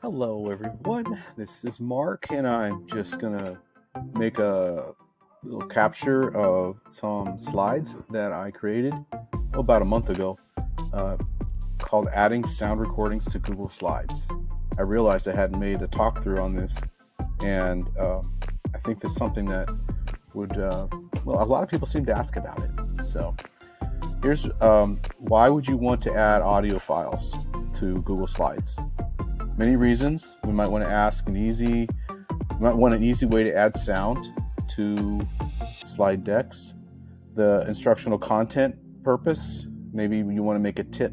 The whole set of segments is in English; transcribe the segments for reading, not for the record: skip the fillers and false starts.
Hello, everyone. This is Mark, and I'm just gonna make a little capture of some slides that I created about a month ago, uh, called "Adding Sound Recordings to Google Slides." I realized I hadn't made a talk through on this, and I think this is something that would, well, a lot of people seem to ask about it. So here's why would you want to add audio files to Google Slides? Many reasons. We might want an easy way to add sound to slide decks. The instructional content purpose, maybe you want to make a tip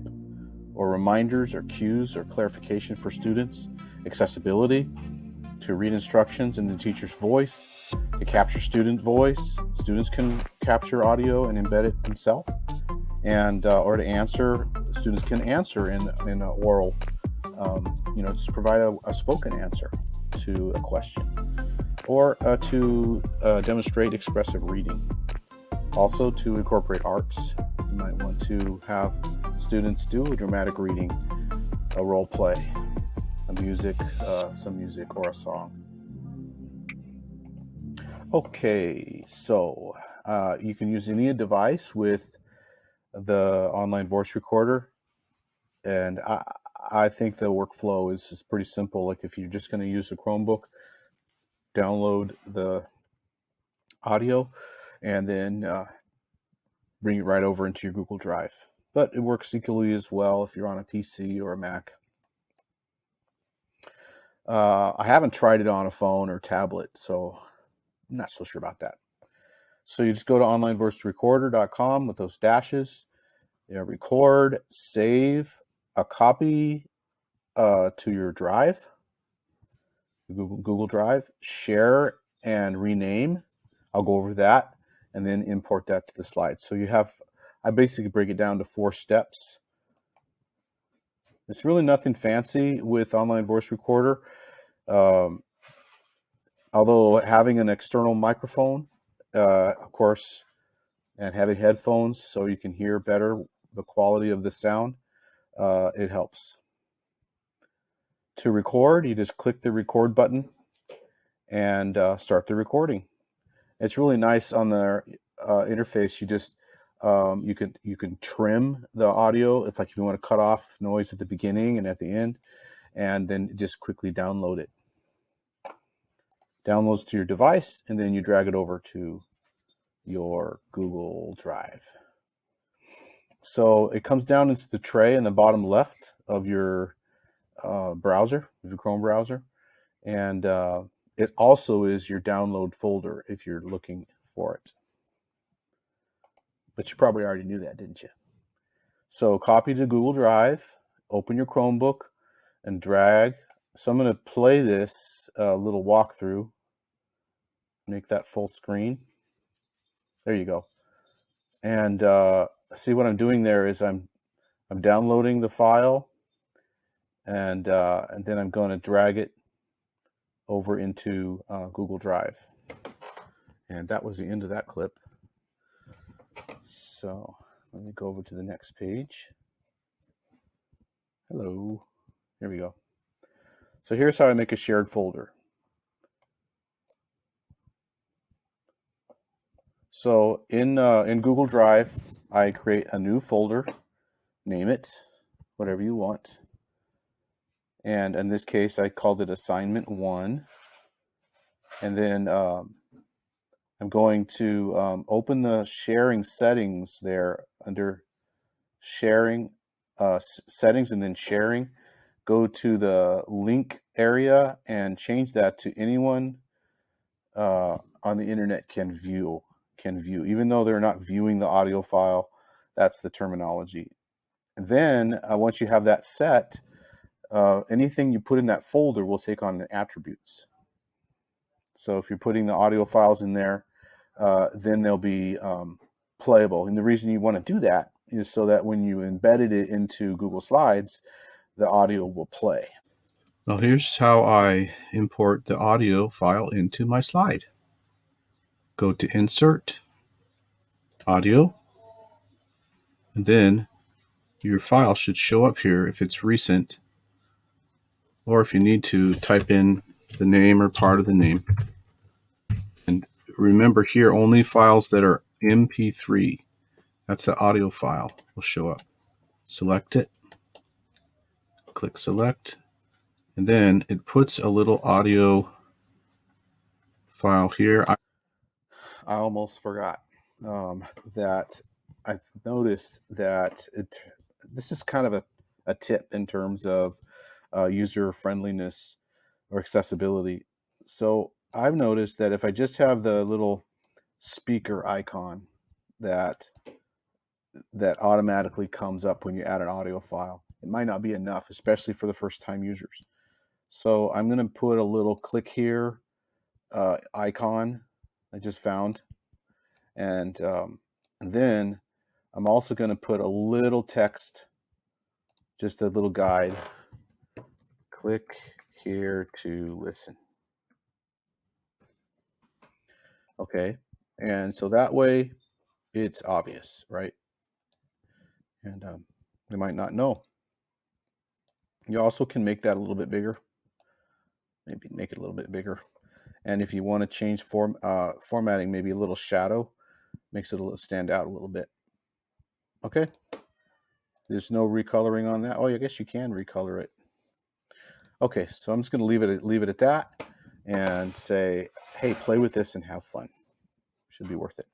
or reminders or cues or clarification for students. Accessibility, to read instructions in the teacher's voice, to capture student voice. Students can capture audio and embed it themselves, and or to answer. Students can answer in an oral. Just provide a spoken answer to a question, or to demonstrate expressive reading. Also, to incorporate arts, you might want to have students do a dramatic reading, a role play, some music, or a song. Okay, so you can use any device with the online voice recorder, and I think the workflow is pretty simple. Like if you're just going to use a Chromebook, download the audio and then bring it right over into your Google Drive. But it works equally as well if you're on a PC or a Mac. I haven't tried it on a phone or tablet, so I'm not so sure about that. So you just go to onlinevoicerecorder.com with those dashes. Record, save a copy to your drive, Google Drive, share and rename. I'll go over that and then import that to the slides. So I basically break it down to 4 steps. It's really nothing fancy with online voice recorder. Although having an external microphone, of course, and having headphones so you can hear better the quality of the sound, it helps. To record, you just click the record button and start the recording. It's really nice on the interface. You just you can trim the audio. It's like if you want to cut off noise at the beginning and at the end, and then just quickly download it. Downloads to your device, and then you drag it over to your Google Drive. So it comes down into the tray in the bottom left of your browser, your Chrome browser, and it also is your download folder if you're looking for it. But you probably already knew that, didn't you? So copy to Google Drive, open your Chromebook, and drag. So I'm going to play this little walkthrough. Make that full screen. There you go. And see what I'm doing there is I'm downloading the file, and then I'm going to drag it over into Google Drive. And that was the end of that clip. So let me go over to the next page. Hello. Here we go. So here's how I make a shared folder. So in Google Drive, I create a new folder, name it whatever you want. And in this case, I called it Assignment 1. And then I'm going to open the sharing settings there under sharing settings, and then sharing. Go to the link area and change that to anyone on the internet can view, even though they're not viewing the audio file. That's the terminology. And then once you have that set, anything you put in that folder will take on the attributes. So if you're putting the audio files in there, then they'll be playable. And the reason you want to do that is so that when you embedded it into Google Slides, the audio will play. Now here's how I import the audio file into my slide. Go to Insert, Audio, and then your file should show up here if it's recent. or if you need to, type in the name or part of the name. And remember here, only files that are MP3, that's the audio file, will show up. Select it, click select, and then it puts a little audio file here. I almost forgot that I've noticed that this is kind of a tip in terms of user friendliness or accessibility. So I've noticed that if I just have the little speaker icon that automatically comes up when you add an audio file, it might not be enough, especially for the first time users. So I'm going to put a little click here icon I just found, and then I'm also going to put a little text, just a little guide. Click here to listen. Okay, and so that way it's obvious, right? And you might not know. You also can make that a little bit bigger. Maybe make it a little bit bigger. And if you want to change formatting, maybe a little shadow makes it stand out a little bit. Okay. There's no recoloring on that. Oh, I guess you can recolor it. Okay, so I'm just going to leave it at that and say, hey, play with this and have fun. Should be worth it.